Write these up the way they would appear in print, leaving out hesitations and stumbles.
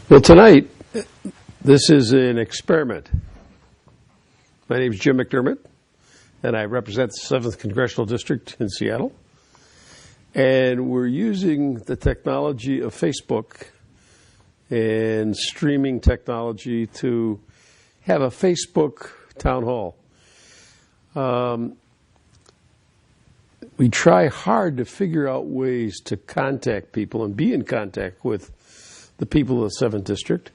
Well, tonight, this is an experiment. My name is Jim McDermott, and I represent the 7th Congressional District in Seattle. And we're using the technology of Facebook and streaming technology to have a Facebook town hall. We try hard to figure out ways to contact people and be in contact with the people of the 7th District.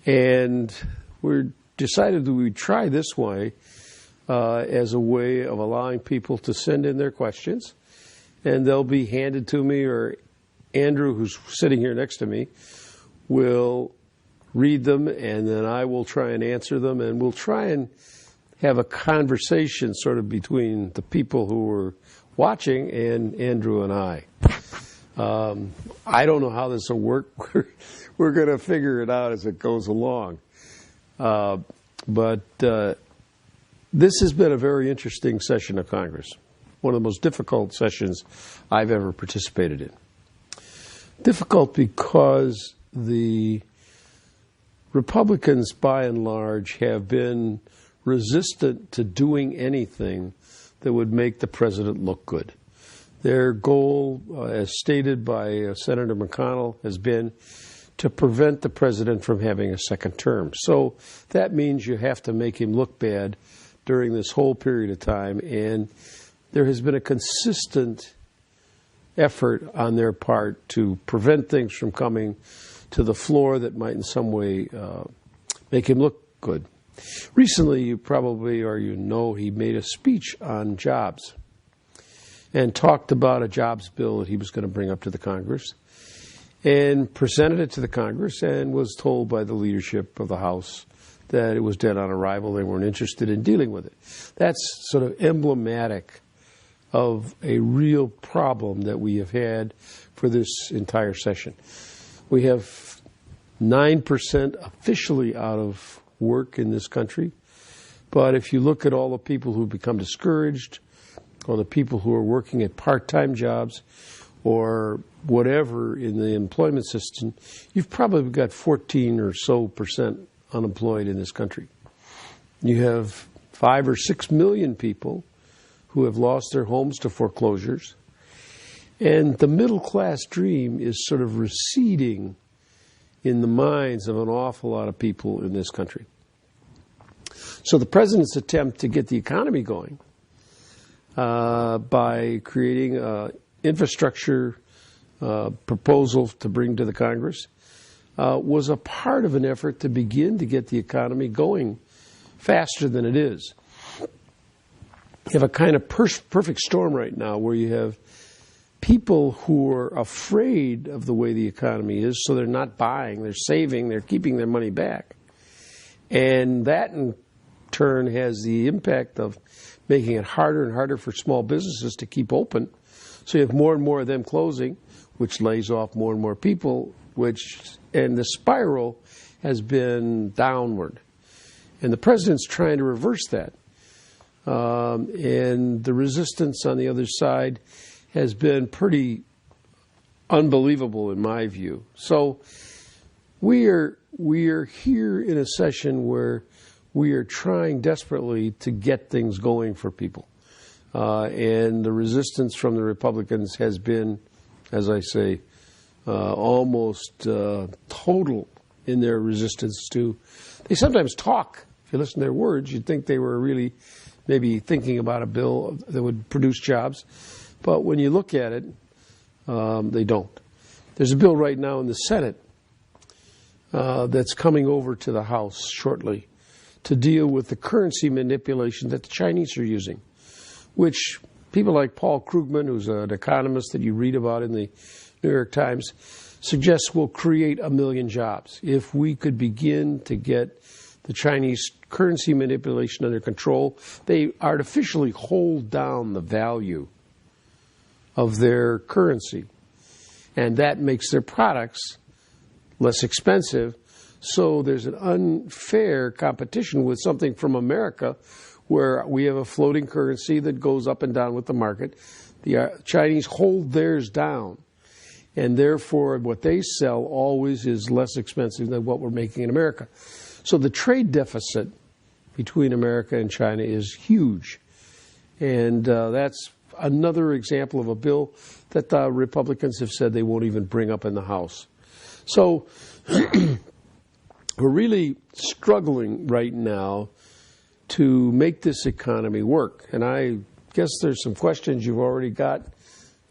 And we decided that we'd try this way as a way of allowing people to send in their questions. And they'll be handed to me, or Andrew, who's sitting here next to me, will read them, and then I will try and answer them. And we'll try and have a conversation sort of between the people who are watching and Andrew and I. I don't know how this will work. We're going to figure it out as it goes along. But this has been a very interesting session of Congress, one of the most difficult sessions I've ever participated in. Difficult because the Republicans, by and large, have been resistant to doing anything that would make the president look good. Their goal, as stated by Senator McConnell, has been to prevent the president from having a second term. So that means you have to make him look bad during this whole period of time. And there has been a consistent effort on their part to prevent things from coming to the floor that might in some way make him look good. Recently, you probably, or you know, he made a speech on jobs and talked about a jobs bill that he was going to bring up to the Congress, and presented it to the Congress, and was told by the leadership of the House that it was dead on arrival. They weren't interested in dealing with it. That's sort of emblematic of a real problem that we have had for this entire session. We have 9% officially out of work in this country, but if you look at all the people who become discouraged, or the people who are working at part-time jobs, or whatever in the employment system, you've probably got 14 or so percent unemployed in this country. You have 5 or 6 million people who have lost their homes to foreclosures, and the middle-class dream is sort of receding in the minds of an awful lot of people in this country. So the president's attempt to get the economy going by creating an infrastructure proposal to bring to the Congress was a part of an effort to begin to get the economy going faster than it is. You have a kind of perfect storm right now where you have people who are afraid of the way the economy is, so they're not buying, they're saving, they're keeping their money back. And that in turn has the impact of making it harder and harder for small businesses to keep open. So you have more and more of them closing, which lays off more and more people, and the spiral has been downward. And the president's trying to reverse that. And the resistance on the other side has been pretty unbelievable in my view. So we are here in a session where we are trying desperately to get things going for people. And the resistance from the Republicans has been, as I say, almost total in their resistance to. They sometimes talk. If you listen to their words, you'd think they were really maybe thinking about a bill that would produce jobs. But when you look at it, they don't. There's a bill right now in the Senate that's coming over to the House shortly to deal with the currency manipulation that the Chinese are using, which people like Paul Krugman, who's an economist that you read about in the New York Times, suggests will create 1 million jobs. If we could begin to get the Chinese currency manipulation under control, they artificially hold down the value of their currency, and that makes their products less expensive. So there's an unfair competition with something from America where we have a floating currency that goes up and down with the market. The Chinese hold theirs down. and therefore what they sell always is less expensive than what we're making in America. So the trade deficit between America and China is huge, and that's another example of a bill that the Republicans have said they won't even bring up in the House. So we're really struggling right now to make this economy work, and I guess there's some questions you've already got.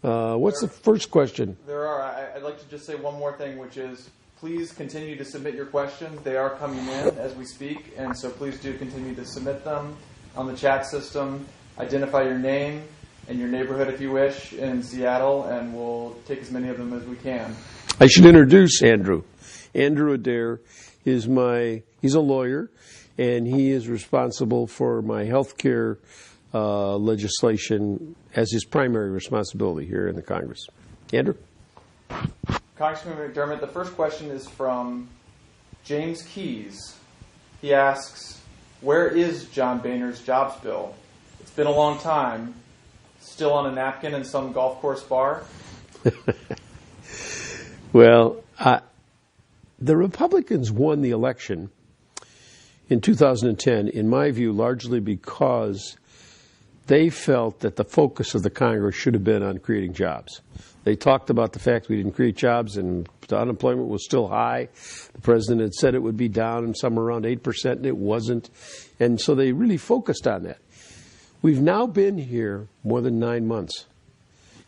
What's the first question? There are. I'd like to just say one more thing, which is please continue to submit your questions. They are coming in as we speak, and so please do continue to submit them on the chat system. Identify your name and your neighborhood, if you wish, in Seattle, and we'll take as many of them as we can. I should introduce Andrew. Andrew Adair is he's a lawyer, and he is responsible for my health care legislation as his primary responsibility here in the Congress. Andrew? Congressman McDermott, the first question is from James Keys. He asks, where is John Boehner's jobs bill? It's been a long time. Still on a napkin in some golf course bar? Well, the Republicans won the election in 2010, in my view, largely because they felt that the focus of the Congress should have been on creating jobs. They talked about the fact we didn't create jobs and the unemployment was still high. The president had said it would be down somewhere around 8%, and it wasn't. And so they really focused on that. We've now been here more than 9 months,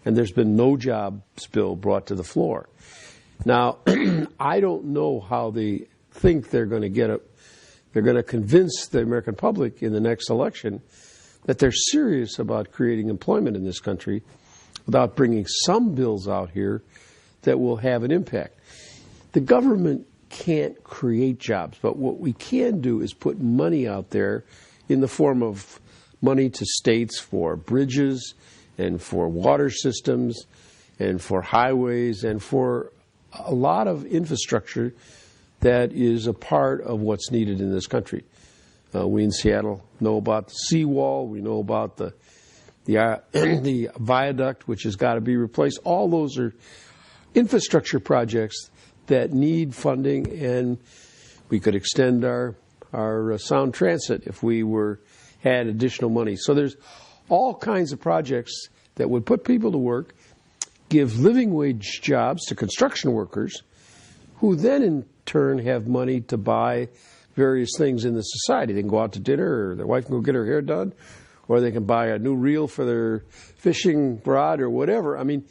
and there's been no jobs bill brought to the floor. Now, I don't know how they think they're going to get it. They're going to convince the American public in the next election that they're serious about creating employment in this country without bringing some bills out here that will have an impact. The government can't create jobs, but what we can do is put money out there in the form of money to states for bridges and for water systems and for highways and for a lot of infrastructure that is a part of what's needed in this country. We in Seattle know about the seawall. We know about the viaduct, which has got to be replaced. All those are infrastructure projects that need funding, and we could extend our sound transit if we had additional money. So there's all kinds of projects that would put people to work, give living wage jobs to construction workers, who then in turn have money to buy various things in the society. They can go out to dinner, or their wife can go get her hair done, or they can buy a new reel for their fishing rod or whatever. I mean,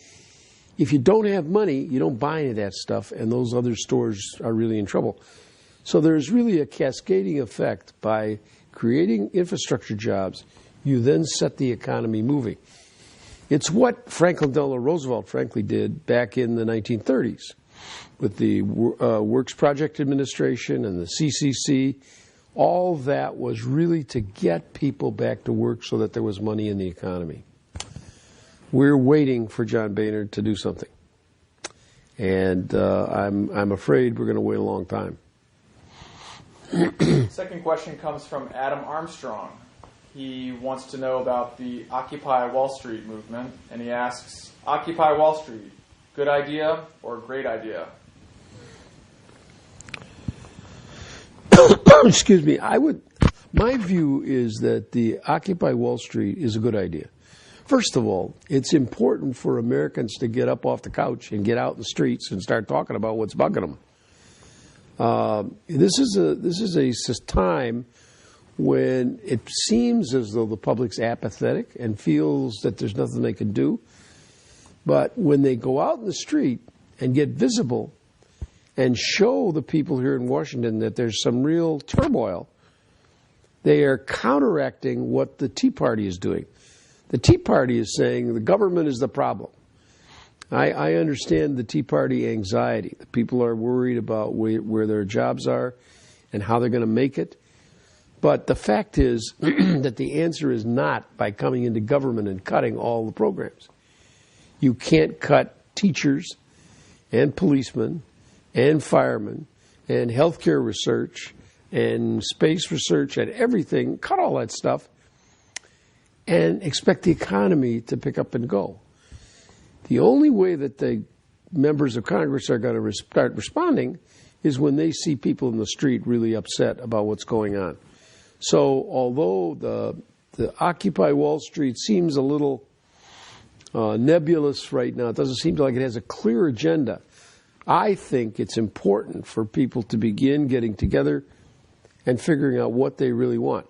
if you don't have money, you don't buy any of that stuff, and those other stores are really in trouble. So there's really a cascading effect. By creating infrastructure jobs, you then set the economy moving. It's what Franklin Delano Roosevelt, frankly, did back in the 1930s with the Works Project Administration and the CCC. All that was really to get people back to work so that there was money in the economy. We're waiting for John Boehner to do something. And I'm afraid we're going to wait a long time. Second question comes from Adam Armstrong. He wants to know about the Occupy Wall Street movement, and he asks, Occupy Wall Street, good idea or great idea? Excuse me. My view is that the Occupy Wall Street is a good idea. First of all, it's important for Americans to get up off the couch and get out in the streets and start talking about what's bugging them. This is a time when it seems as though the public's apathetic and feels that there's nothing they can do. But when they go out in the street and get visible and show the people here in Washington that there's some real turmoil, they are counteracting what the Tea Party is doing. The Tea Party is saying the government is the problem. I understand the Tea Party anxiety. The people are worried about where their jobs are and how they're going to make it. But the fact is that the answer is not by coming into government and cutting all the programs. You can't cut teachers and policemen and firemen and healthcare research and space research and everything, cut all that stuff, and expect the economy to pick up and go. The only way that the members of Congress are going to start responding is when they see people in the street really upset about what's going on. So although the Occupy Wall Street seems a little nebulous right now, it doesn't seem like it has a clear agenda. I think it's important for people to begin getting together and figuring out what they really want.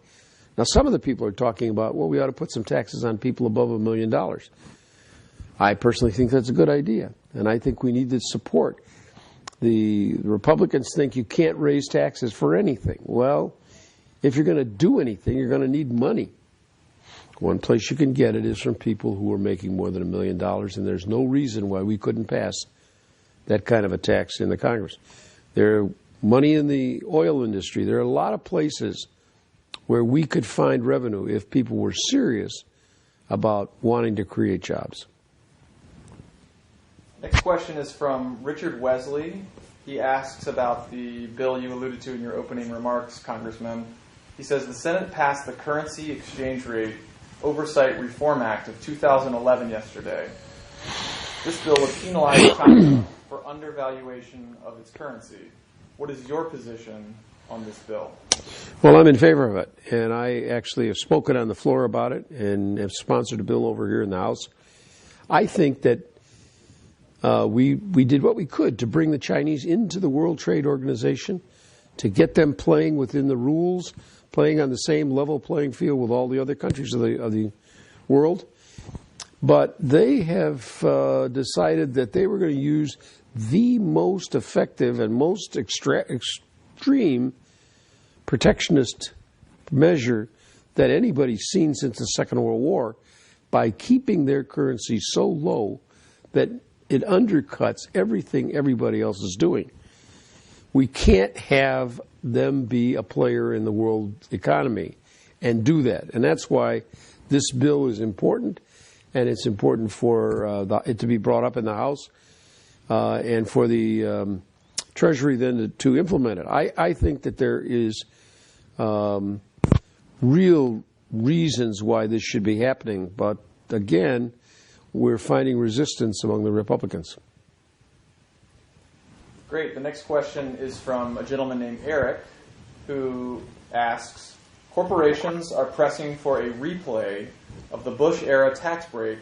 Now, some of the people are talking about, well, we ought to put some taxes on people above $1 million. I personally think that's a good idea, and I think we need to support. The Republicans think you can't raise taxes for anything. Well, if you're going to do anything, you're going to need money. One place you can get it is from people who are making more than $1 million, and there's no reason why we couldn't pass that kind of a tax in the Congress. There are money in the oil industry. There are a lot of places where we could find revenue if people were serious about wanting to create jobs. Next question is from Richard Wesley. He asks about the bill you alluded to in your opening remarks, Congressman. He says the Senate passed the Currency Exchange Rate Oversight Reform Act of 2011 yesterday. This bill would penalize China for undervaluation of its currency. What is your position on this bill? Well, I'm in favor of it, and I actually have spoken on the floor about it and have sponsored a bill over here in the House. I think that we did what we could to bring the Chinese into the World Trade Organization, to get them playing within the rules, playing on the same level playing field with all the other countries of the world. But they have decided that they were going to use the most effective and most extreme protectionist measure that anybody's seen since the Second World War by keeping their currency so low that it undercuts everything everybody else is doing. We can't have them be a player in the world economy and do that. And that's why this bill is important, and it's important for it to be brought up in the House and for the Treasury then to implement it. I think that there is real reasons why this should be happening, but again, we're finding resistance among the Republicans. Great. The next question is from a gentleman named Eric, who asks, corporations are pressing for a replay of the Bush-era tax break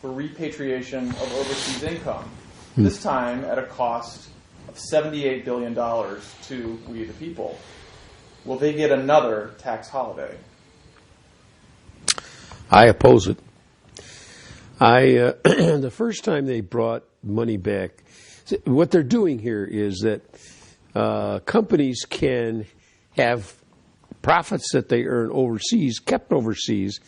for repatriation of overseas income, this time at a cost of $78 billion to we the people. Will they get another tax holiday? I oppose it. The first time they brought money back, what they're doing here is that companies can have profits that they earn overseas, kept overseas,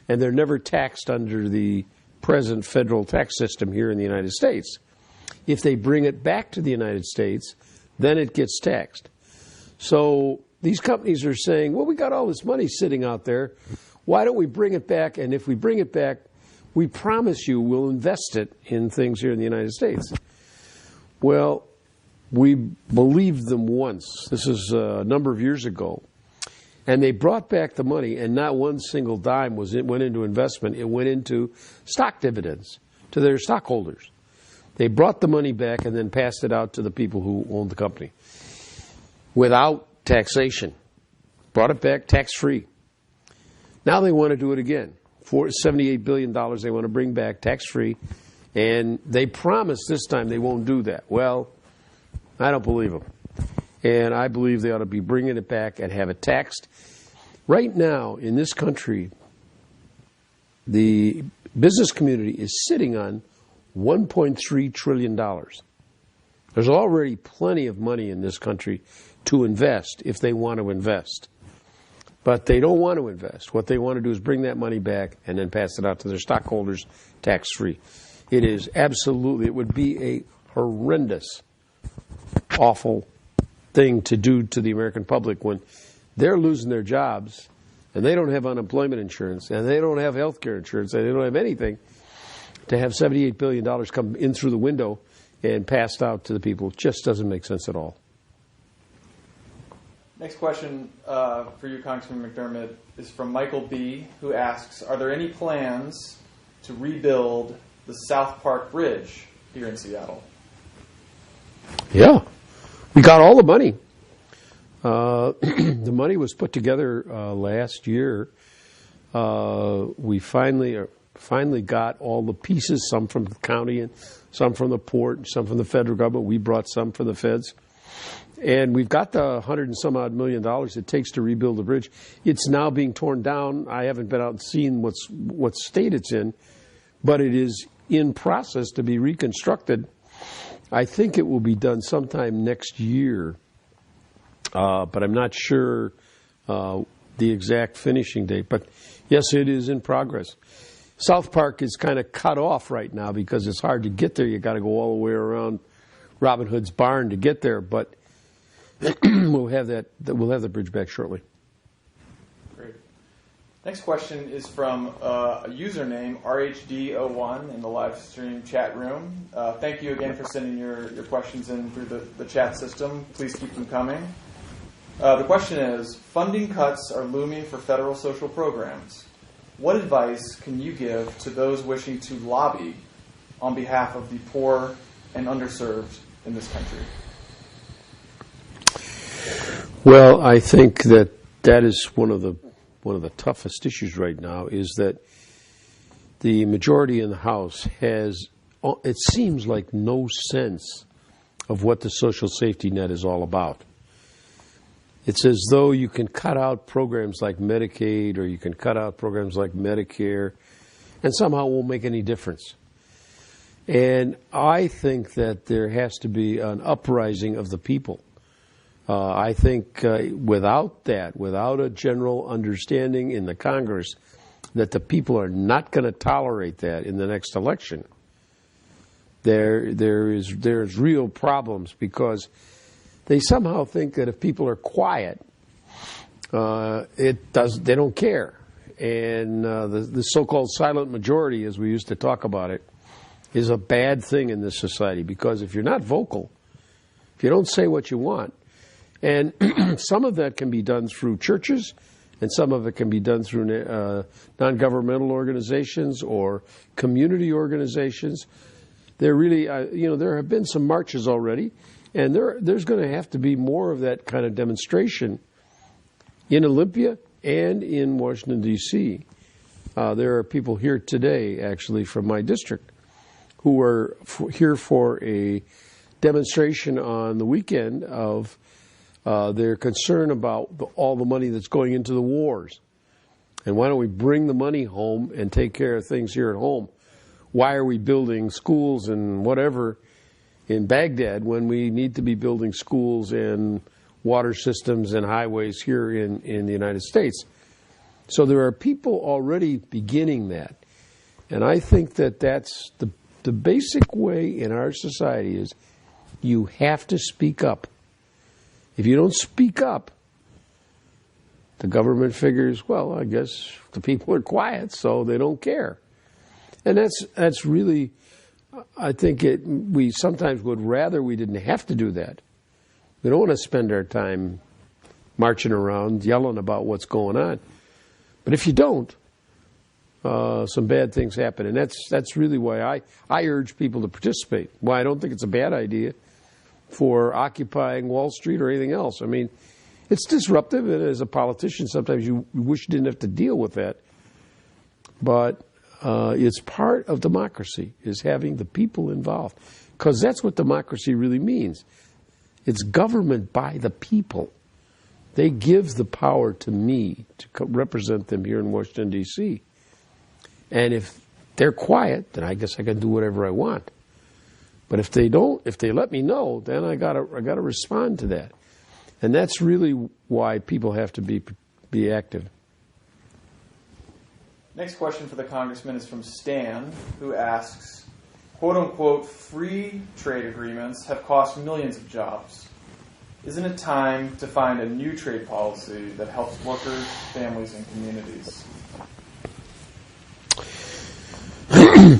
and they're never taxed under the present federal tax system here in the United States. If they bring it back to the United States, then it gets taxed. So these companies are saying, well, we got all this money sitting out there. Why don't we bring it back? And if we bring it back, we promise you we'll invest it in things here in the United States. Well, we believed them once. This is a number of years ago. And they brought back the money, and not one single dime went into investment. It went into stock dividends to their stockholders. They brought the money back and then passed it out to the people who owned the company without taxation. Brought it back tax-free. Now they want to do it again. For $78 billion they want to bring back tax-free, and they promise this time they won't do that. Well, I don't believe them. And I believe they ought to be bringing it back and have it taxed. Right now, in this country, the business community is sitting on $1.3 trillion. There's already plenty of money in this country to invest if they want to invest. But they don't want to invest. What they want to do is bring that money back and then pass it out to their stockholders tax-free. It is absolutely, it would be a horrendous, awful thing to do to the American public when they're losing their jobs and they don't have unemployment insurance and they don't have health care insurance and they don't have anything. To have $78 billion come in through the window and passed out to the people just doesn't make sense at all. Next question for you, Congressman McDermott, is from Michael B., who asks, are there any plans to rebuild the South Park Bridge here in Seattle? Yeah. We got all the money. The money was put together last year. We finally got all the pieces, some from the county and some from the port, some from the federal government. We brought some for the feds. And we've got the $100 and some odd million it takes to rebuild the bridge. It's now being torn down. I haven't been out and seen what state it's in, but it is in process to be reconstructed. I think it will be done sometime next year, but I'm not sure the exact finishing date. But yes, it is in progress. South Park is kind of cut off right now because it's hard to get there. You got to go all the way around Robin Hood's barn to get there, but we'll have the bridge back shortly. Great. Next question is from a username RHD01 in the live stream chat room. Thank you again for sending your questions in through the chat system. Please keep them coming. The question is, funding cuts are looming for federal social programs. What advice can you give to those wishing to lobby on behalf of the poor and underserved in this country? Well, I think that is one of the toughest issues right now, is that the majority in the House has, it seems like, no sense of what the social safety net is all about. It's as though you can cut out programs like Medicaid or you can cut out programs like Medicare, and somehow it won't make any difference. And I think that there has to be an uprising of the people. I think without a general understanding in the Congress that the people are not going to tolerate that in the next election, there's real problems, because they somehow think that if people are quiet, they don't care. And the so-called silent majority, as we used to talk about it, is a bad thing in this society, because if you're not vocal, if you don't say what you want, and some of that can be done through churches, and some of it can be done through non-governmental organizations or community organizations. There really, there have been some marches already, and there's going to have to be more of that kind of demonstration in Olympia and in Washington, D.C. There are people here today, actually, from my district, who are here for a demonstration on the weekend of their concern about all the money that's going into the wars. And why don't we bring the money home and take care of things here at home? Why are we building schools and whatever in Baghdad when we need to be building schools and water systems and highways here in the United States? So there are people already beginning that. And I think that that's the basic way in our society is you have to speak up. If you don't speak up, the government figures, well, I guess the people are quiet, so they don't care. And that's really, I think we sometimes would rather we didn't have to do that. We don't want to spend our time marching around yelling about what's going on. But if you don't, some bad things happen. And that's really why I urge people to participate. Why I don't think it's a bad idea for occupying Wall Street or anything else. I mean, it's disruptive, and as a politician, sometimes you wish you didn't have to deal with that. But it's part of democracy, is having the people involved. Because that's what democracy really means. It's government by the people. They give the power to me to represent them here in Washington, D.C. And if they're quiet, then I guess I can do whatever I want. But if they don't, if they let me know, then I gotta respond to that. And that's really why people have to be active. Next question for the Congressman is from Stan, who asks, quote unquote, free trade agreements have cost millions of jobs. Isn't it time to find a new trade policy that helps workers, families, and communities?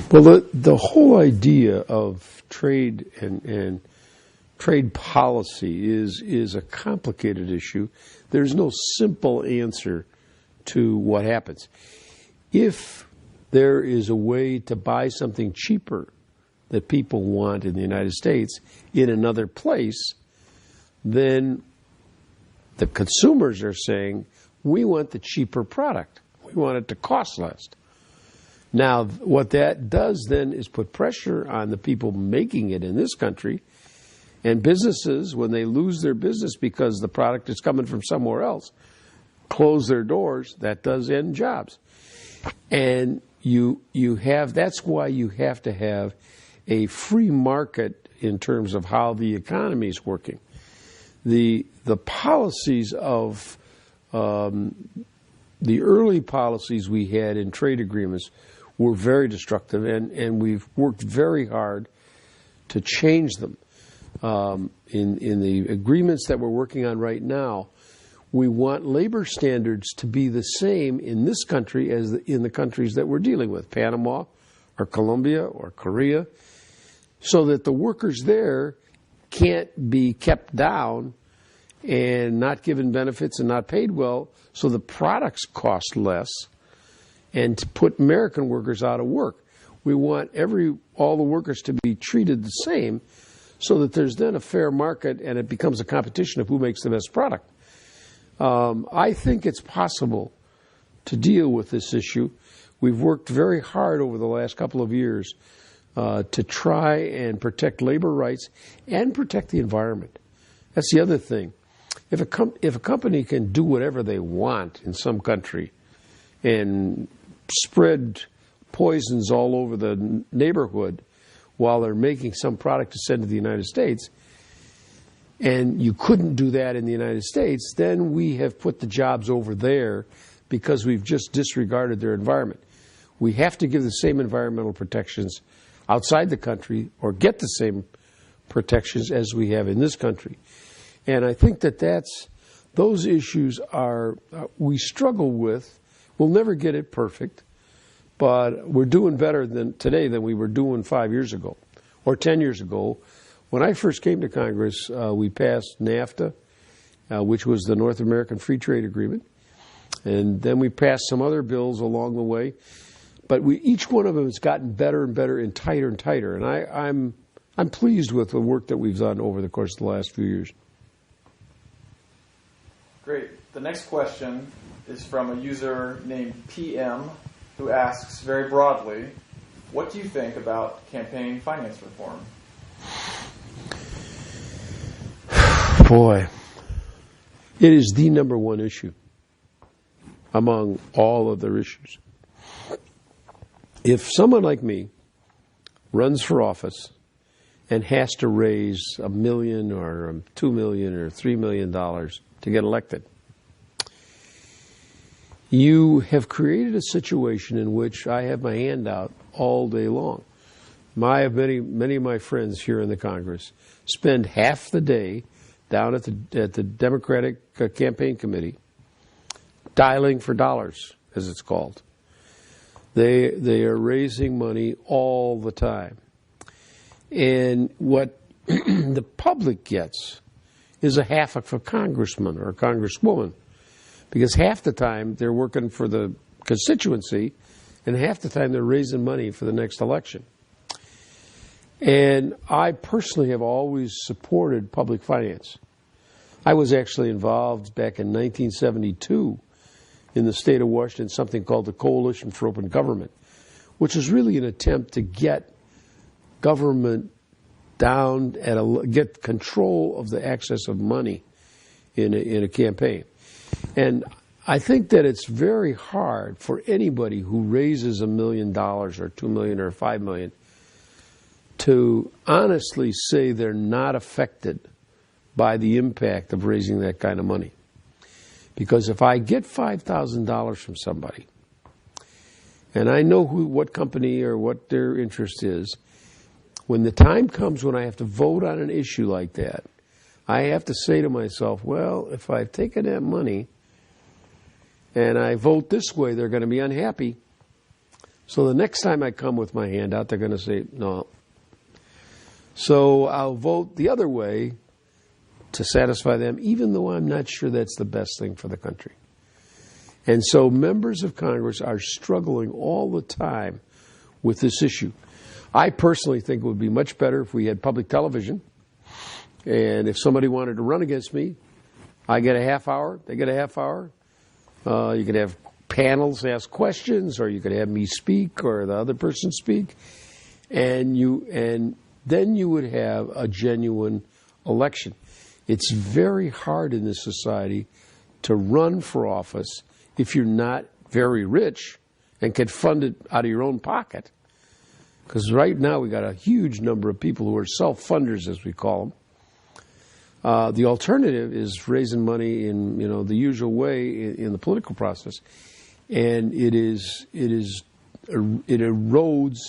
Well, the whole idea of trade and trade policy is a complicated issue. There's no simple answer to what happens. If there is a way to buy something cheaper that people want in the United States in another place, then the consumers are saying, we want the cheaper product. We want it to cost less. Now, what that does then is put pressure on the people making it in this country, and businesses, when they lose their business because the product is coming from somewhere else, close their doors. That does end jobs. And that's why you have to have a free market in terms of how the economy is working. The policies of the early policies we had in trade agreements were very destructive, and we've worked very hard to change them. In the agreements that we're working on right now, we want labor standards to be the same in this country as in the countries that we're dealing with, Panama or Colombia or Korea, so that the workers there can't be kept down and not given benefits and not paid well, so the products cost less, and to put American workers out of work. We want all the workers to be treated the same, so that there's then a fair market and it becomes a competition of who makes the best product. I think it's possible to deal with this issue. We've worked very hard over the last couple of years to try and protect labor rights and protect the environment. That's the other thing. If a company can do whatever they want in some country and spread poisons all over the neighborhood while they're making some product to send to the United States, and you couldn't do that in the United States, then we have put the jobs over there because we've just disregarded their environment. We have to give the same environmental protections outside the country or get the same protections as we have in this country. And I think those issues we struggle with. We'll never get it perfect, but we're doing better today than we were doing 5 years ago or 10 years ago. When I first came to Congress, we passed NAFTA, which was the North American Free Trade Agreement, and then we passed some other bills along the way. But each one of them has gotten better and better and tighter, and I'm pleased with the work that we've done over the course of the last few years. Great. The next question is from a user named PM, who asks very broadly, what do you think about campaign finance reform? Boy, it is the number one issue among all other issues. If someone like me runs for office and has to raise $1 million or $2 million or $3 million to get elected, you have created a situation in which I have my hand out all day long. Many of my friends here in the Congress spend half the day down at the Democratic Campaign Committee dialing for dollars, as it's called. They are raising money all the time. And what the public gets is a half of a congressman or a congresswoman, because half the time they're working for the constituency and half the time they're raising money for the next election. And I personally have always supported public finance. I was actually involved back in 1972 in the state of Washington, something called the Coalition for Open Government, which is really an attempt to get government down get control of the access of money in a campaign. And I think that it's very hard for anybody who raises $1 million or $2 million or $5 million to honestly say they're not affected by the impact of raising that kind of money. Because if I get $5,000 from somebody, and I know what company or what their interest is, when the time comes when I have to vote on an issue like that, I have to say to myself, well, if I've taken that money and I vote this way, they're going to be unhappy. So the next time I come with my hand out, they're going to say, no. So I'll vote the other way to satisfy them, even though I'm not sure that's the best thing for the country. And so members of Congress are struggling all the time with this issue. I personally think it would be much better if we had public television. And if somebody wanted to run against me, I get a half hour, they get a half hour. You could have panels ask questions, or you could have me speak or the other person speak. And then you would have a genuine election. It's very hard in this society to run for office if you're not very rich and can fund it out of your own pocket. Because right now we got a huge number of people who are self-funders, as we call them. The alternative is raising money in the usual way in the political process, and it erodes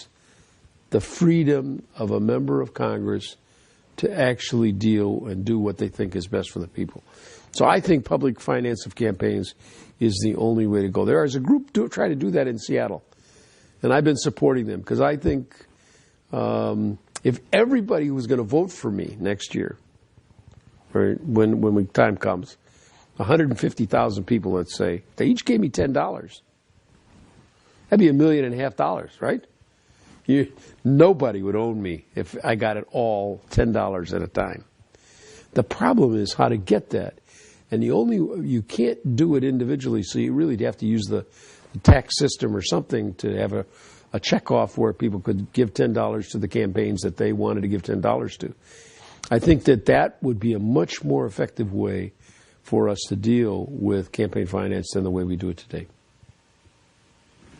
the freedom of a member of Congress to actually deal and do what they think is best for the people. So I think public finance of campaigns is the only way to go. There is a group trying to do that in Seattle, and I've been supporting them because I think if everybody was going to vote for me next year, or when time comes, 150,000 people, let's say, they each gave me $10. That'd be $1.5 million, right? Nobody would own me if I got it all $10 at a time. The problem is how to get that. And you can't do it individually, so you really have to use the tax system or something to have a checkoff where people could give $10 to the campaigns that they wanted to give $10 to. I think that would be a much more effective way for us to deal with campaign finance than the way we do it today.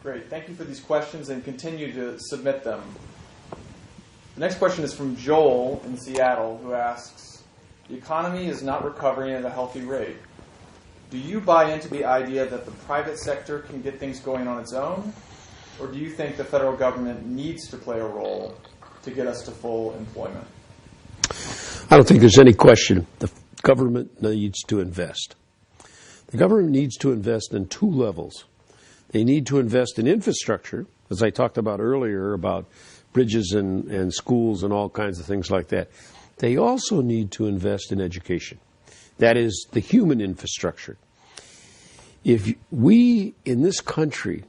Great. Thank you for these questions, and continue to submit them. The next question is from Joel in Seattle, who asks, the economy is not recovering at a healthy rate. Do you buy into the idea that the private sector can get things going on its own? Or do you think the federal government needs to play a role to get us to full employment? I don't think there's any question. The government needs to invest. The government needs to invest in two levels. They need to invest in infrastructure, as I talked about earlier, about bridges and schools and all kinds of things like that. They also need to invest in education. That is the human infrastructure. If we in this country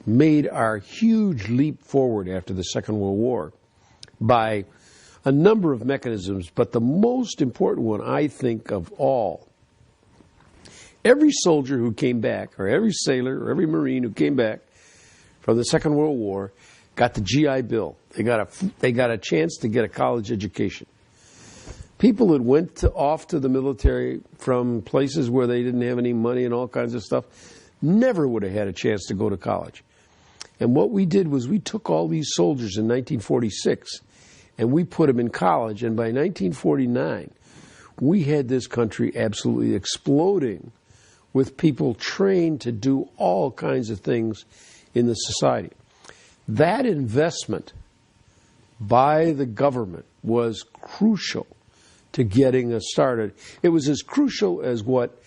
made our huge leap forward after the Second World War by a number of mechanisms, but the most important one, I think, of all, every soldier who came back, or every sailor, or every Marine who came back from the Second World War got the GI Bill. They got a chance to get a college education. People that went off to the military from places where they didn't have any money and all kinds of stuff never would have had a chance to go to college. And what we did was we took all these soldiers in 1946 and we put them in college, and by 1949 we had this country absolutely exploding with people trained to do all kinds of things in the society. That investment by the government was crucial to getting us started. It was as crucial as what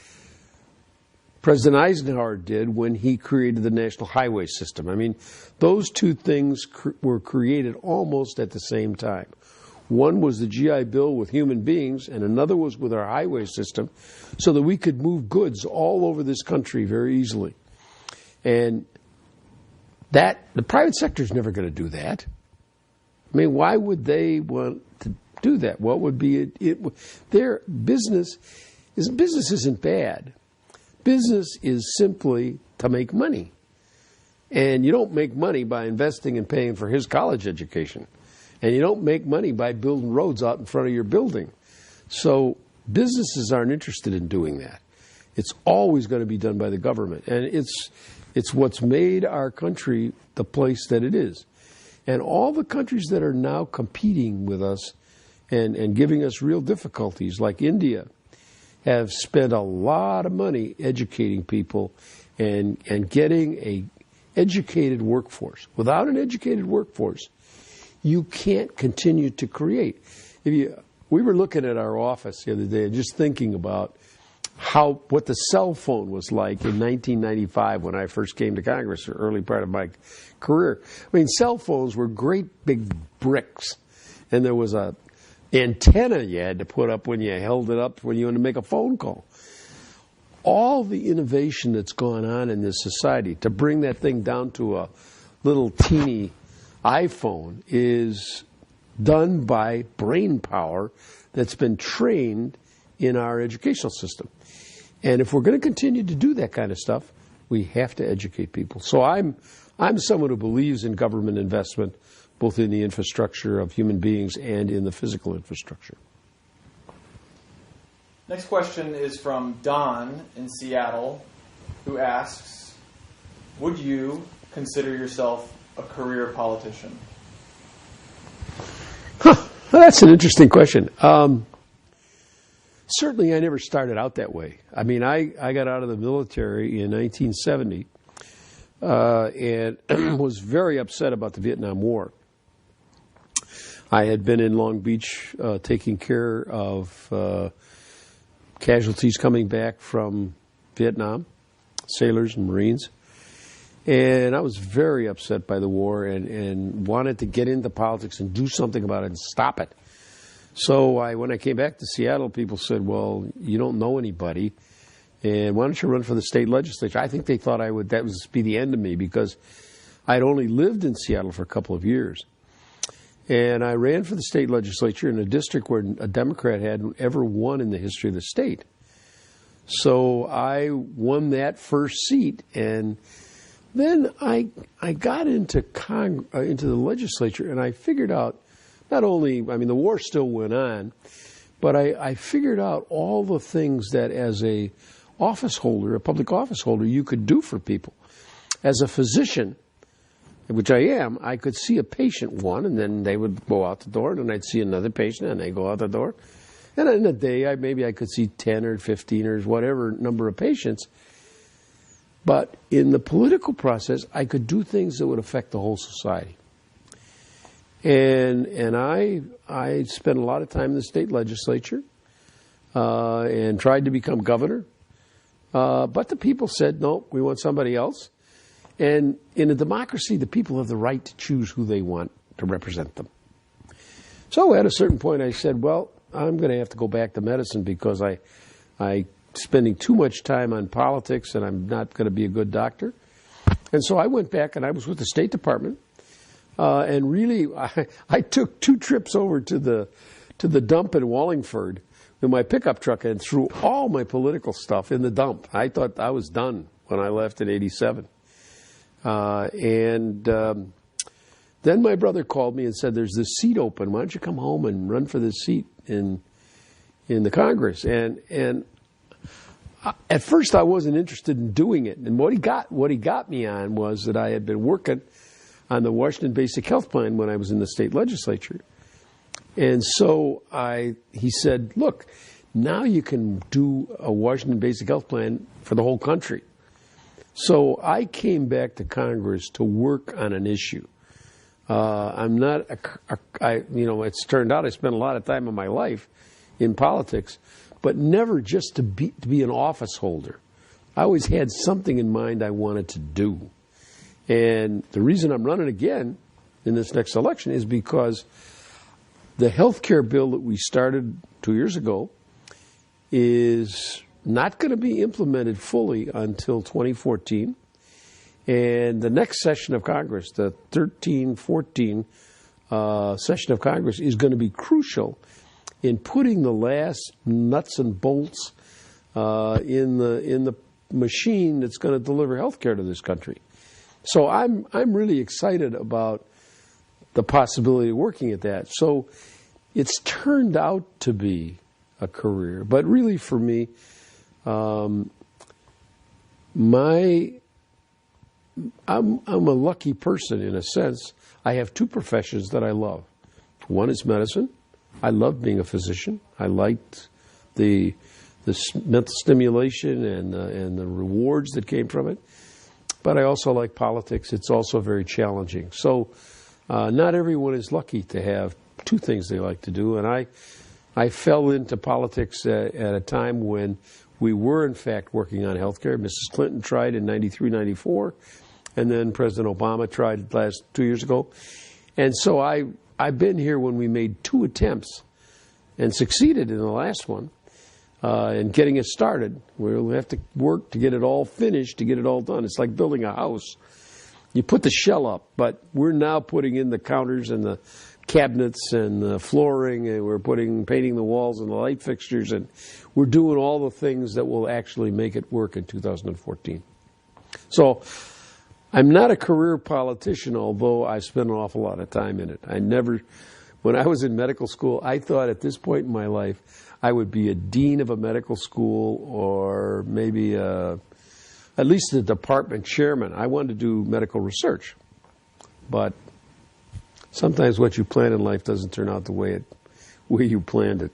President Eisenhower did when he created the National Highway System. I mean, those two things were created almost at the same time. One was the GI Bill with human beings, and another was with our highway system, so that we could move goods all over this country very easily. And the private sector is never going to do that. I mean, why would they want to do that? What would be their business? Business isn't bad. Business is simply to make money. And you don't make money by investing and paying for his college education. And you don't make money by building roads out in front of your building. So businesses aren't interested in doing that. It's always going to be done by the government. And it's what's made our country the place that it is. And all the countries that are now competing with us and giving us real difficulties, like India, have spent a lot of money educating people and getting an educated workforce. Without an educated workforce, you can't continue to create. We were looking at our office the other day and just thinking about what the cell phone was like in 1995 when I first came to Congress, the early part of my career. I mean, cell phones were great big bricks, and there was a antenna you had to put up when you held it up when you wanted to make a phone call. All the innovation that's gone on in this society to bring that thing down to a little teeny iPhone is done by brain power that's been trained in our educational system. And if we're going to continue to do that kind of stuff, we have to educate people. So I'm someone who believes in government investment, both in the infrastructure of human beings and in the physical infrastructure. Next question is from Don in Seattle, who asks, would you consider yourself a career politician? That's an interesting question. Certainly I never started out that way. I mean, I got out of the military in 1970 and was very upset about the Vietnam War. I had been in Long Beach taking care of casualties coming back from Vietnam, sailors and Marines. And I was very upset by the war and wanted to get into politics and do something about it and stop it. So when I came back to Seattle, people said, well, you don't know anybody, and why don't you run for the state legislature? I think they thought that would be the end of me, because I'd only lived in Seattle for a couple of years. And I ran for the state legislature in a district where a Democrat hadn't ever won in the history of the state. So I won that first seat, and then I got into the legislature, and I figured out, not only, I mean, the war still went on, but I figured out all the things that as a office holder, a public office holder, you could do for people. As a physician, which I am, I could see a patient one, and then they would go out the door, and then I'd see another patient, and they go out the door. And in a day, maybe I could see 10 or 15 or whatever number of patients. But in the political process, I could do things that would affect the whole society. And I spent a lot of time in the state legislature and tried to become governor. But the people said, no, we want somebody else. And in a democracy, the people have the right to choose who they want to represent them. So at a certain point, I said, well, I'm going to have to go back to medicine, because I'm spending too much time on politics and I'm not going to be a good doctor. And so I went back and I was with the State Department. And really, I took 2 trips over to the dump in Wallingford in my pickup truck and threw all my political stuff in the dump. I thought I was done when I left in '87. Then my brother called me and said, there's this seat open. Why don't you come home and run for this seat in the Congress? And at first I wasn't interested in doing it. And what he got me on was that I had been working on the Washington Basic Health Plan when I was in the state legislature. And so he said, look, now you can do a Washington Basic Health Plan for the whole country. So I came back to Congress to work on an issue. I'm not, it's turned out I spent a lot of time in my life in politics, but never just to be an office holder. I always had something in mind I wanted to do. And the reason I'm running again in this next election is because the health care bill that we started 2 years ago is not going to be implemented fully until 2014. And the next session of Congress, the 13-14 session of Congress, is going to be crucial in putting the last nuts and bolts in the machine that's going to deliver health care to this country. So I'm really excited about the possibility of working at that. So it's turned out to be a career. But really for me, I'm a lucky person in a sense. I have 2 professions that I love. One is medicine. I loved being a physician. I liked the mental stimulation and the rewards that came from it. But I also like politics. It's also very challenging. So not everyone is lucky to have 2 things they like to do. And I fell into politics at a time when we were, in fact, working on health care. Mrs. Clinton tried in 93, 94. And then President Obama tried 2 years ago. And so I've been here when we made 2 attempts and succeeded in the last one in getting it started. We'll have to work to get it all finished, to get it all done. It's like building a house. you put the shell up, but we're now putting in the counters and the cabinets and the flooring, and we're painting the walls and the light fixtures, and we're doing all the things that will actually make it work in 2014. So I'm not a career politician, although I spent an awful lot of time in it. When I was in medical school, I thought at this point in my life I would be a dean of a medical school, or maybe at least a department chairman. I wanted to do medical research. But sometimes what you plan in life doesn't turn out the way you planned it.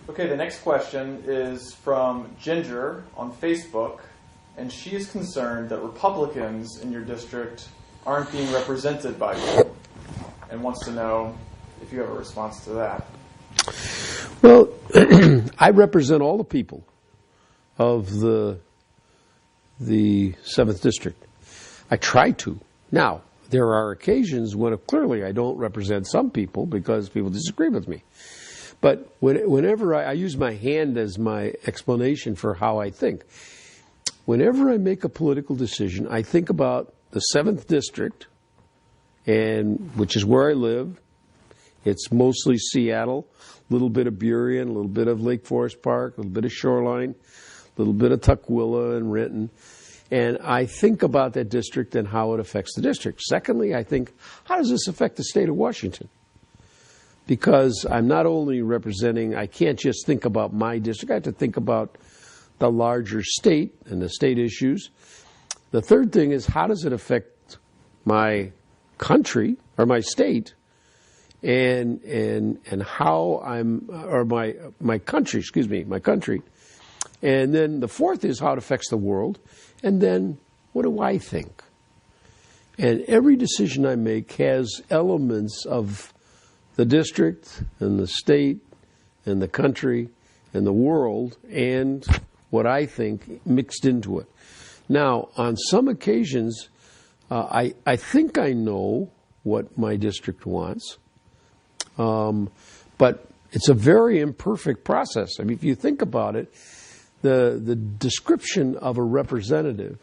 Okay, the next question is from Ginger on Facebook, and she is concerned that Republicans in your district aren't being represented by you, and wants to know if you have a response to that. Well, I represent all the people of the 7th District. I try to. Now, there are occasions when clearly I don't represent some people because people disagree with me. But whenever I use my hand as my explanation for how I think. Whenever I make a political decision, I think about the 7th District, which is where I live. It's mostly Seattle, a little bit of Burien, a little bit of Lake Forest Park, a little bit of Shoreline, a little bit of Tukwila and Renton. And I think about that district and how it affects the district. Secondly, I think, how does this affect the state of Washington? Because I'm not only representing, I can't just think about my district, I have to think about the larger state and the state issues. The third thing is, how does it affect my country, or my state, and how my country, my country. And then the fourth is how it affects the world. And then, what do I think? And every decision I make has elements of the district and the state and the country and the world and what I think mixed into it. Now, on some occasions, I think I know what my district wants, but it's a very imperfect process. I mean, if you think about it, the description of a representative,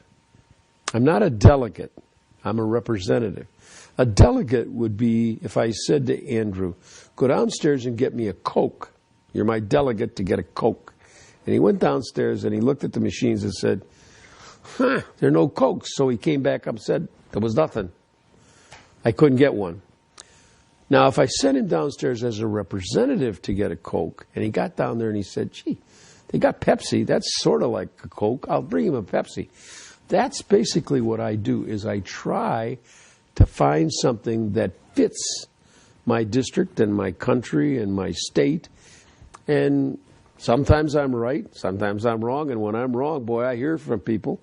I'm not a delegate, I'm a representative. A delegate would be if I said to Andrew, go downstairs and get me a Coke. You're my delegate to get a Coke. And he went downstairs and he looked at the machines and said, there are no Cokes. So he came back up and said, there was nothing. I couldn't get one. Now, if I sent him downstairs as a representative to get a Coke, and he got down there and he said, gee, they got Pepsi. That's sort of like a Coke. I'll bring him a Pepsi. That's basically what I do, is I try to find something that fits my district and my country and my state. And sometimes I'm right, sometimes I'm wrong. And when I'm wrong, boy, I hear from people.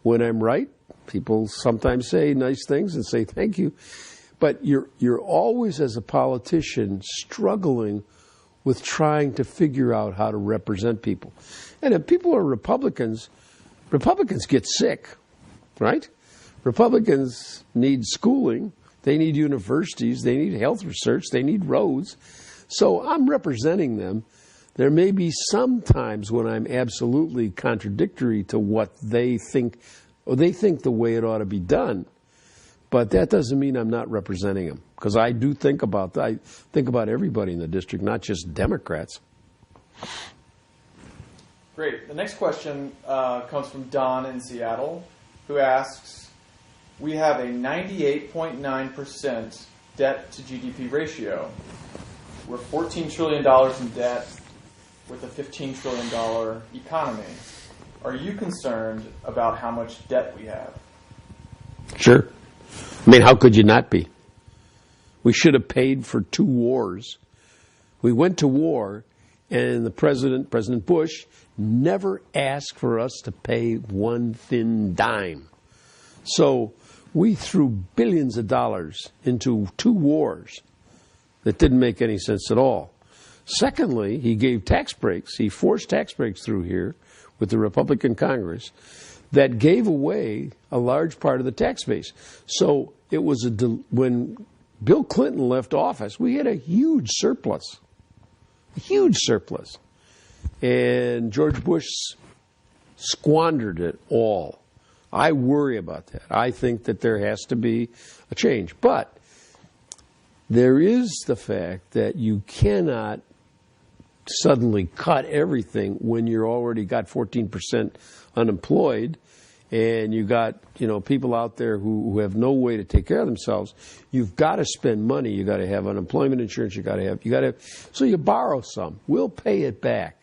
When I'm right, people sometimes say nice things and say thank you. But you're always, as a politician, struggling with trying to figure out how to represent people. And if people are Republicans get sick, right? Republicans need schooling, they need universities, they need health research, they need roads. So I'm representing them. There may be some times when I'm absolutely contradictory to what they think, or they think the way it ought to be done. But that doesn't mean I'm not representing them, because I do think about that. I think about everybody in the district, not just Democrats. Great. The next question comes from Don in Seattle, who asks, we have a 98.9% debt to GDP ratio. We're $14 trillion in debt with a $15 trillion economy. Are you concerned about how much debt we have? Sure. I mean, how could you not be? We should have paid for 2 wars. We went to war, and President Bush, never asked for us to pay one thin dime. So we threw billions of dollars into 2 wars that didn't make any sense at all. Secondly, he gave tax breaks. He forced tax breaks through here with the Republican Congress that gave away a large part of the tax base. So it was when Bill Clinton left office, we had a huge surplus. And George Bush squandered it all I worry about that. I think that there has to be a change. But there is the fact that you cannot suddenly cut everything when you're already got 14% unemployed and you got, people out there who have no way to take care of themselves. You've got to spend money. You got to have unemployment insurance. You got to have, so you borrow some. We'll pay it back.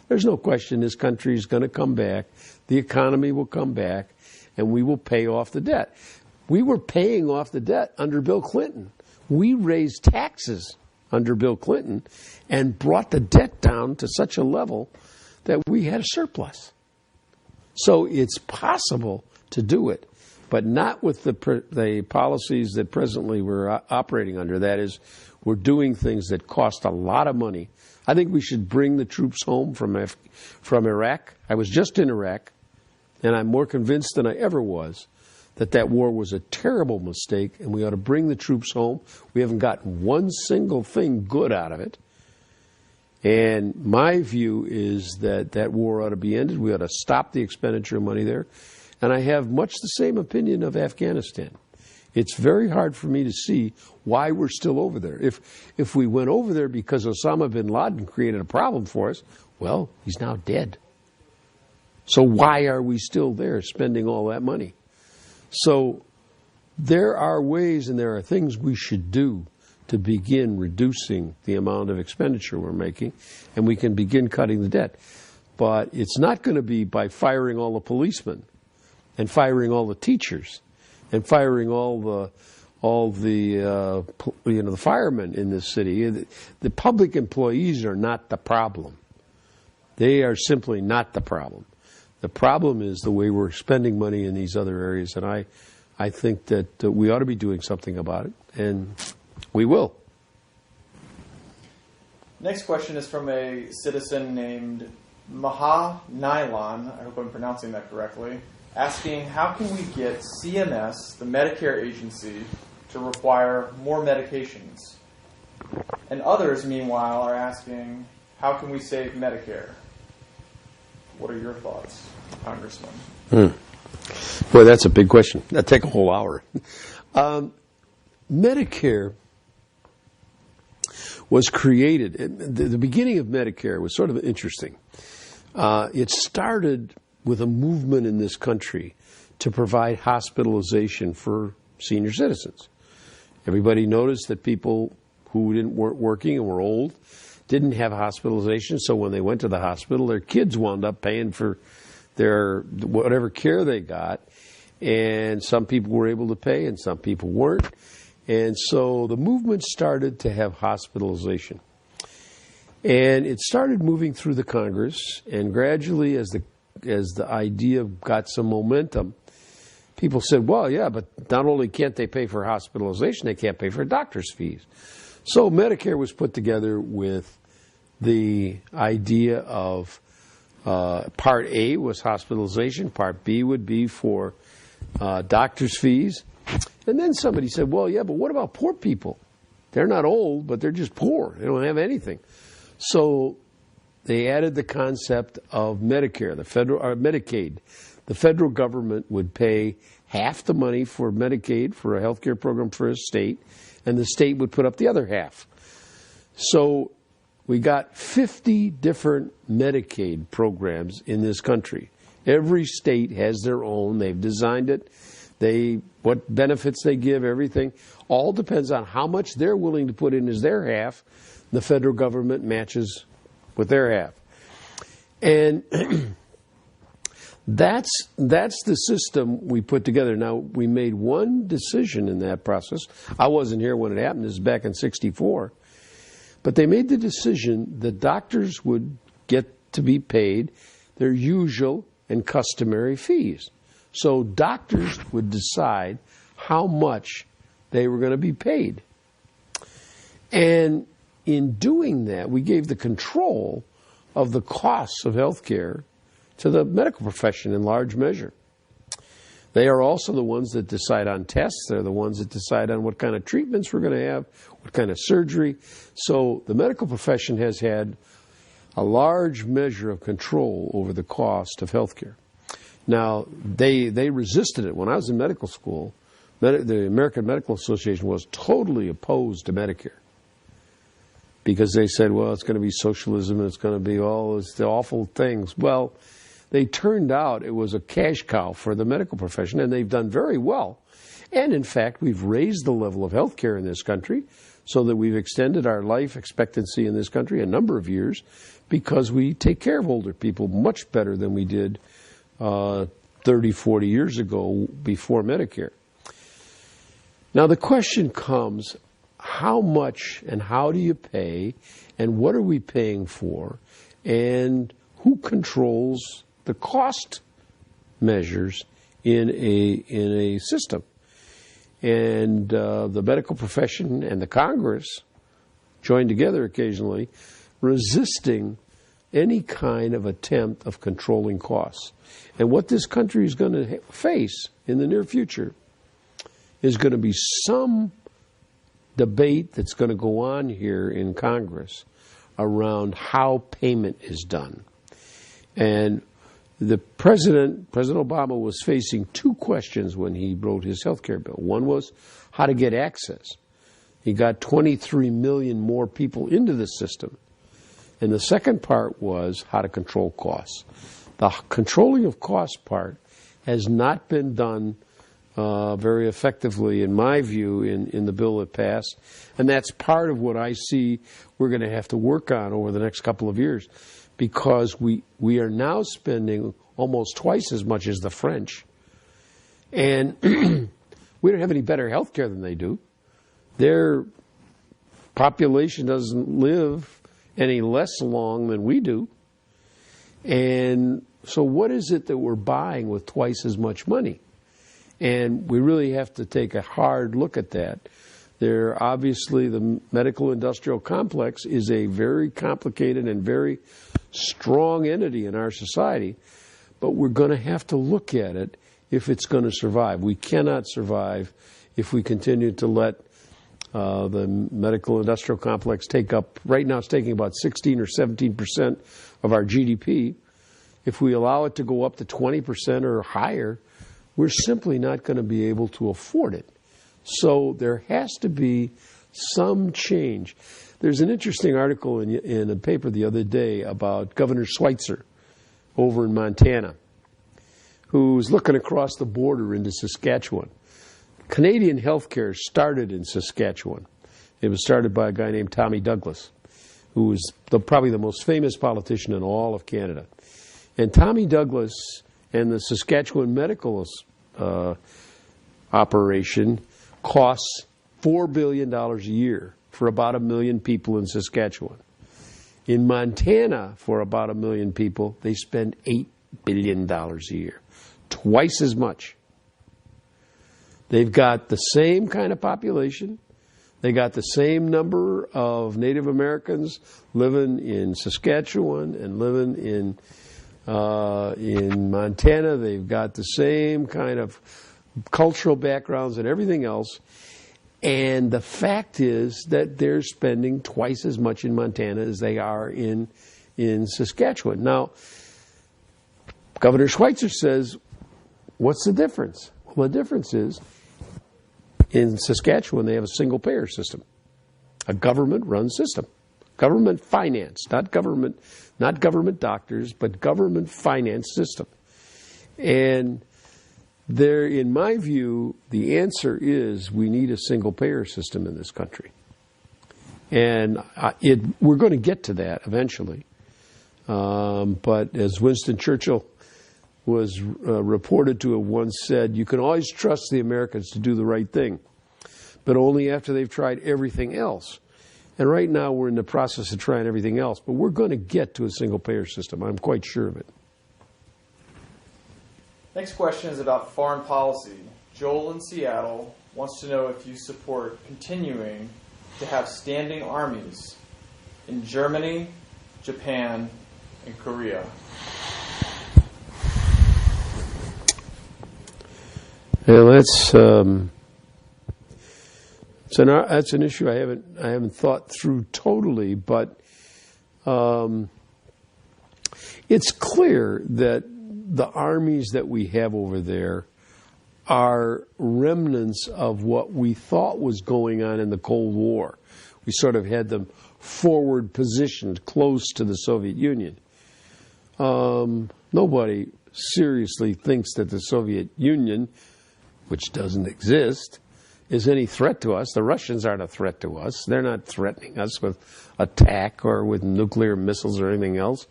There's no question this country is going to come back. The economy will come back, and we will pay off the debt. We were paying off the debt under Bill Clinton. We raised taxes under Bill Clinton and brought the debt down to such a level that we had a surplus. So it's possible to do it, but not with the policies that presently we're operating under. That is, we're doing things that cost a lot of money. I think we should bring the troops home from Iraq. I was just in Iraq, and I'm more convinced than I ever was that war was a terrible mistake, and we ought to bring the troops home. We haven't gotten one single thing good out of it. And my view is that war ought to be ended. We ought to stop the expenditure of money there. And I have much the same opinion of Afghanistan. It's very hard for me to see why we're still over there. If we went over there because Osama bin Laden created a problem for us, well, he's now dead. So why are we still there spending all that money? So there are ways and there are things we should do to begin reducing the amount of expenditure we're making, and we can begin cutting the debt. But it's not going to be by firing all the policemen and firing all the teachers and firing all the firemen in this city. The public employees are not the problem. They are simply not the problem. The problem is the way we're spending money in these other areas, and I think that we ought to be doing something about it, and we will. Next question is from a citizen named Maha Nylon, I hope I'm pronouncing that correctly, asking how can we get CMS, the Medicare agency, to require more medications? And others, meanwhile, are asking how can we save Medicare? What are your thoughts, Congressman? Boy, that's a big question. That'd take a whole hour. Medicare was created, the beginning of Medicare was sort of interesting. It started with a movement in this country to provide hospitalization for senior citizens. Everybody noticed that people who weren't working and were old didn't have hospitalization, so when they went to the hospital, their kids wound up paying for their whatever care they got, and some people were able to pay and some people weren't. And so the movement started to have hospitalization. And it started moving through the Congress, and gradually as the idea got some momentum, people said, well, yeah, but not only can't they pay for hospitalization, they can't pay for doctor's fees. So Medicare was put together with the idea of Part A was hospitalization, Part B would be for doctor's fees. And then somebody said, well, yeah, but what about poor people? They're not old, but they're just poor. They don't have anything. So they added the concept of Medicare, Medicaid. The federal government would pay half the money for Medicaid, for a health care program for a state, and the state would put up the other half. So we got 50 different Medicaid programs in this country. Every state has their own. They've designed it. What benefits they give, everything, all depends on how much they're willing to put in as their half. The federal government matches with their half. And that's the system we put together. Now, we made one decision in that process. I wasn't here when it happened. This is back in '64. But they made the decision that doctors would get to be paid their usual and customary fees. So doctors would decide how much they were going to be paid. And in doing that, we gave the control of the costs of health care to the medical profession in large measure. They are also the ones that decide on tests. They're the ones that decide on what kind of treatments we're going to have, what kind of surgery. So the medical profession has had a large measure of control over the cost of health care. Now, they resisted it. When I was in medical school, the American Medical Association was totally opposed to Medicare because they said, well, it's going to be socialism and it's going to be all these awful things. Well, they turned out it was a cash cow for the medical profession, and they've done very well. And, in fact, we've raised the level of health care in this country so that we've extended our life expectancy in this country a number of years because we take care of older people much better than we did 30, 40 years ago before Medicare. Now the question comes, how much and how do you pay, and what are we paying for, and who controls the cost measures in a system? And the medical profession and the Congress join together occasionally, resisting any kind of attempt of controlling costs. And what this country is going to face in the near future is going to be some debate that's going to go on here in Congress around how payment is done. And the President Obama was facing two questions when he wrote his health care bill. One was how to get access. He got 23 million more people into the system. And the second part was how to control costs. The controlling of costs part has not been done very effectively, in my view, in the bill that passed. And that's part of what I see we're going to have to work on over the next couple of years, because we are now spending almost twice as much as the French. And we don't have any better health care than they do. Their population doesn't live any less long than we do. And so what is it that we're buying with twice as much money? And we really have to take a hard look at that. Obviously, the medical industrial complex is a very complicated and very strong entity in our society, but we're going to have to look at it if it's going to survive. We cannot survive if we continue to let the medical industrial complex take up, right now it's taking about 16 or 17% of our GDP. If we allow it to go up to 20% or higher, we're simply not going to be able to afford it. So there has to be some change. There's an interesting article in a paper the other day about Governor Schweitzer over in Montana, who's looking across the border into Saskatchewan. Canadian healthcare started in Saskatchewan. It was started by a guy named Tommy Douglas, who was probably the most famous politician in all of Canada. And Tommy Douglas and the Saskatchewan medical operation costs $4 billion a year for about 1 million people in Saskatchewan. In Montana, for about 1 million people, they spend $8 billion a year, twice as much. They've got the same kind of population. They got the same number of Native Americans living in Saskatchewan and living in Montana. They've got the same kind of cultural backgrounds and everything else. And the fact is that they're spending twice as much in Montana as they are in Saskatchewan. Now, Governor Schweitzer says, what's the difference? Well, the difference is, in Saskatchewan, they have a single-payer system, a government-run system, government-financed, not government doctors, but government-financed system. And there, in my view, the answer is we need a single-payer system in this country. And we're going to get to that eventually. But as Winston Churchill was reported to have once said, you can always trust the Americans to do the right thing, but only after they've tried everything else. And right now we're in the process of trying everything else, but we're going to get to a single-payer system. I'm quite sure of it. Next question is about foreign policy. Joel in Seattle wants to know if you support continuing to have standing armies in Germany, Japan, and Korea. Yeah, that's an issue I haven't thought through totally, but it's clear that the armies that we have over there are remnants of what we thought was going on in the Cold War. We sort of had them forward positioned close to the Soviet Union. Nobody seriously thinks that the Soviet Union, which doesn't exist, is any threat to us. The Russians aren't a threat to us. They're not threatening us with attack or with nuclear missiles or anything else.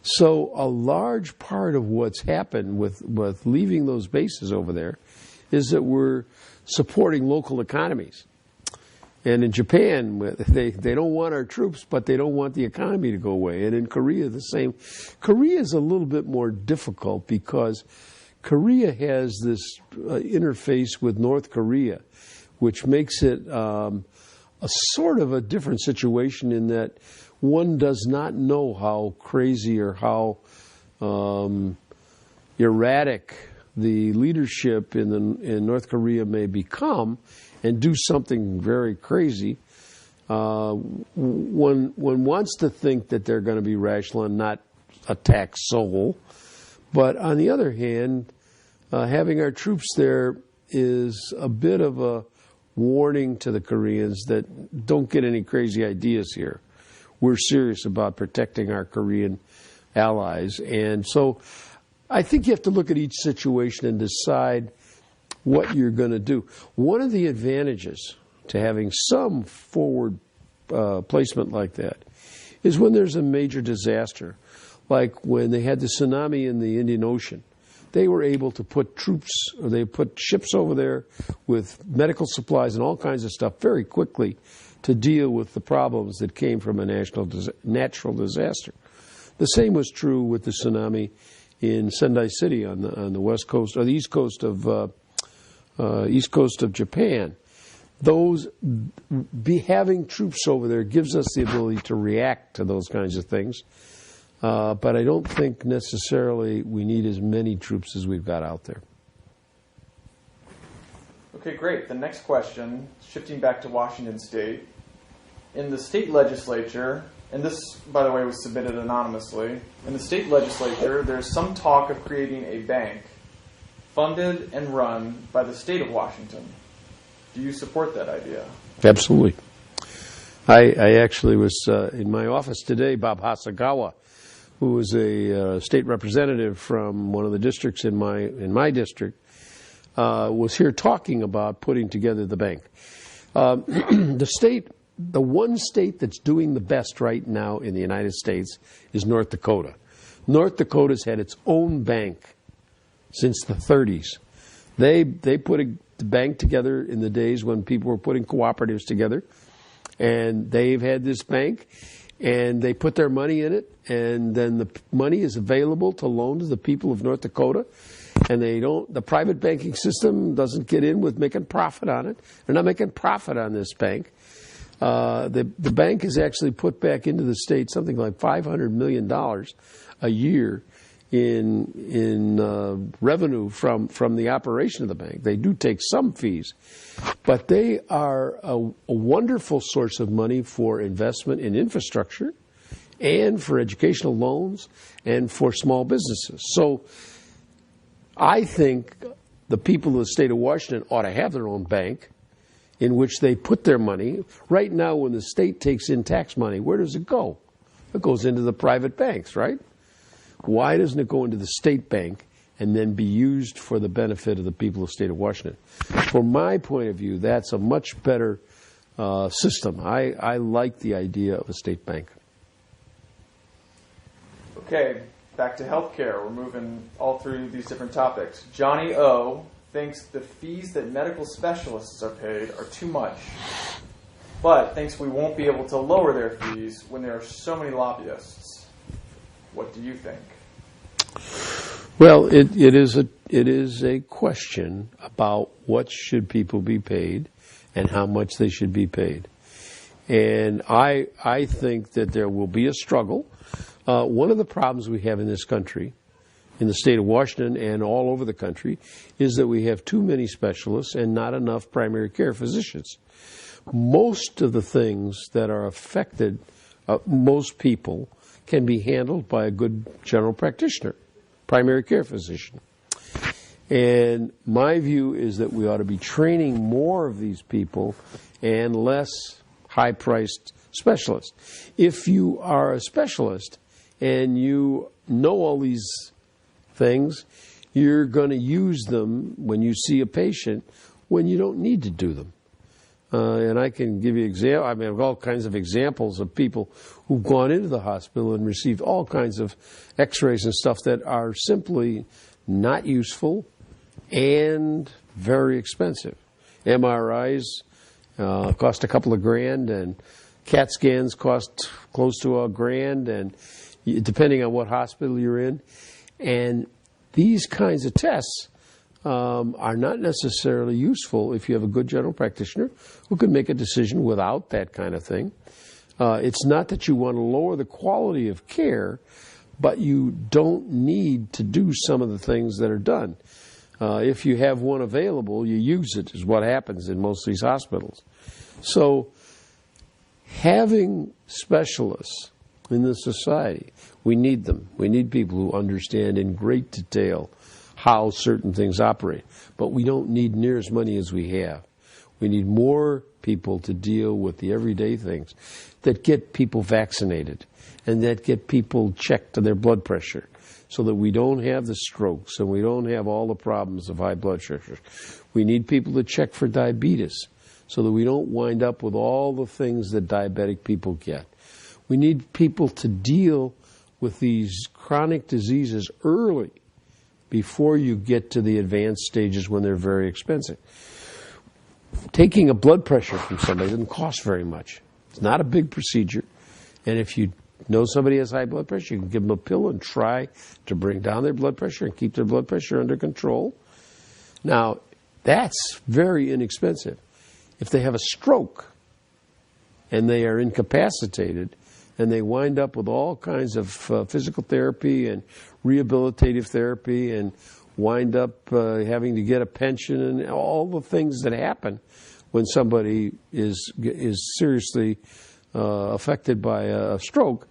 So a large part of what's happened with leaving those bases over there is that we're supporting local economies. And in Japan, they don't want our troops, but they don't want the economy to go away. And in Korea, the same. Korea is a little bit more difficult because Korea has this interface with North Korea, which makes it a sort of a different situation in that one does not know how crazy or how erratic the leadership in North Korea may become and do something very crazy. One wants to think that they're going to be rational and not attack Seoul. But on the other hand, having our troops there is a bit of a warning to the Koreans that don't get any crazy ideas here. We're serious about protecting our Korean allies. And so I think you have to look at each situation and decide what you're going to do. One of the advantages to having some forward placement like that is when there's a major disaster, like when they had the tsunami in the Indian Ocean. They were able to put troops, or they put ships over there with medical supplies and all kinds of stuff very quickly to deal with the problems that came from a natural disaster. The same was true with the tsunami in Sendai City on the west coast, or the east coast of Japan. Having troops over there gives us the ability to react to those kinds of things. But I don't think necessarily we need as many troops as we've got out there. Okay, great. The next question, shifting back to Washington State. In the state legislature, and this, by the way, was submitted anonymously, in the state legislature, there's some talk of creating a bank funded and run by the state of Washington. Do you support that idea? Absolutely. I actually was in my office today. Bob Hasagawa, who was a state representative from one of the districts in my district, was here talking about putting together the bank. The one state that's doing the best right now in the United States is North Dakota. North Dakota's had its own bank since the 30s. They put the bank together in the days when people were putting cooperatives together, and they've had this bank, and they put their money in it, and then the money is available to loan to the people of North Dakota, and the private banking system doesn't get in with making profit on it. They're not making profit on this bank. The bank has actually put back into the state something like $500 million a year in revenue from the operation of the bank. They do take some fees, but they are a wonderful source of money for investment in infrastructure and for educational loans and for small businesses. So I think the people of the state of Washington ought to have their own bank in which they put their money. Right now, when the state takes in tax money, where does it go? It goes into the private banks, right? Why doesn't it go into the state bank and then be used for the benefit of the people of the state of Washington? From my point of view, that's a much better system. I like the idea of a state bank. Okay, back to healthcare. We're moving all through these different topics. Johnny O thinks the fees that medical specialists are paid are too much, but thinks we won't be able to lower their fees when there are so many lobbyists. What do you think? Well, it is a question about what should people be paid and how much they should be paid. And I think that there will be a struggle. One of the problems we have in this country, in the state of Washington and all over the country, is that we have too many specialists and not enough primary care physicians. Most of the things that are affected most people can be handled by a good general practitioner. primary care physician. And my view is that we ought to be training more of these people and less high-priced specialists. If you are a specialist and you know all these things, you're going to use them when you see a patient when you don't need to do them. And I can give you all kinds of examples of people who've gone into the hospital and received all kinds of x-rays and stuff that are simply not useful and very expensive. MRIs cost a couple of grand, and CAT scans cost close to $1,000, and depending on what hospital you're in. And these kinds of tests are not necessarily useful if you have a good general practitioner who can make a decision without that kind of thing. It's not that you want to lower the quality of care, but you don't need to do some of the things that are done. If you have one available, you use it, is what happens in most of these hospitals. So having specialists in the society, we need them. We need people who understand in great detail how certain things operate. But we don't need near as many as we have. We need more people to deal with the everyday things that get people vaccinated and that get people checked to their blood pressure so that we don't have the strokes and we don't have all the problems of high blood pressure. We need people to check for diabetes so that we don't wind up with all the things that diabetic people get. We need people to deal with these chronic diseases early before you get to the advanced stages when they're very expensive. Taking a blood pressure from somebody doesn't cost very much. It's not a big procedure. And if you know somebody has high blood pressure, you can give them a pill and try to bring down their blood pressure and keep their blood pressure under control. Now, that's very inexpensive. If they have a stroke and they are incapacitated and they wind up with all kinds of physical therapy and rehabilitative therapy and wind up having to get a pension and all the things that happen when somebody is seriously affected by a stroke,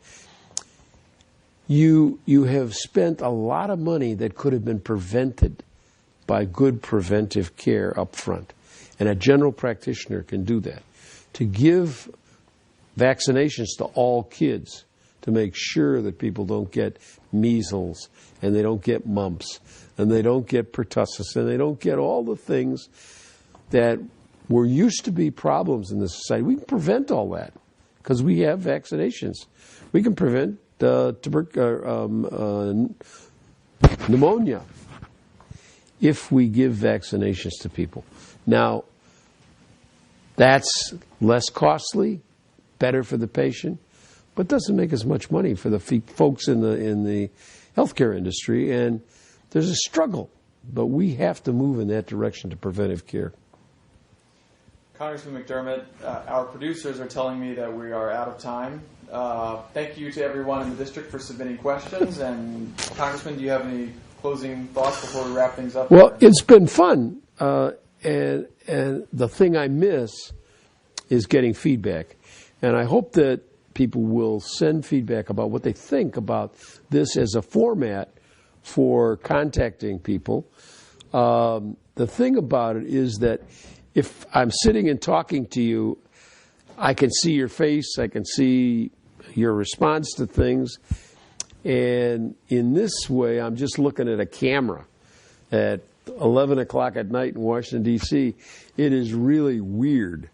you have spent a lot of money that could have been prevented by good preventive care up front. And a general practitioner can do that. To give vaccinations to all kids, to make sure that people don't get measles and they don't get mumps and they don't get pertussis and they don't get all the things that were used to be problems in this society. We can prevent all that because we have vaccinations. We can prevent pneumonia if we give vaccinations to people. Now, that's less costly, better for the patient, but doesn't make as much money for the folks in the healthcare industry, and there's a struggle. But we have to move in that direction to preventive care. Congressman McDermott, our producers are telling me that we are out of time. Thank you to everyone in the district for submitting questions. And Congressman, do you have any closing thoughts before we wrap things up? Well, it's been fun, and the thing I miss is getting feedback. And I hope that people will send feedback about what they think about this as a format for contacting people. The thing about it is that if I'm sitting and talking to you, I can see your face, I can see your response to things, and in this way, I'm just looking at a camera at 11 o'clock at night in Washington, D.C. It is really weird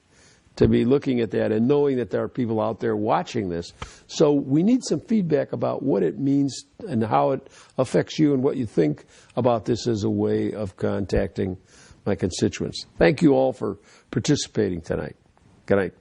to be looking at that and knowing that there are people out there watching this. So we need some feedback about what it means and how it affects you and what you think about this as a way of contacting my constituents. Thank you all for participating tonight. Good night.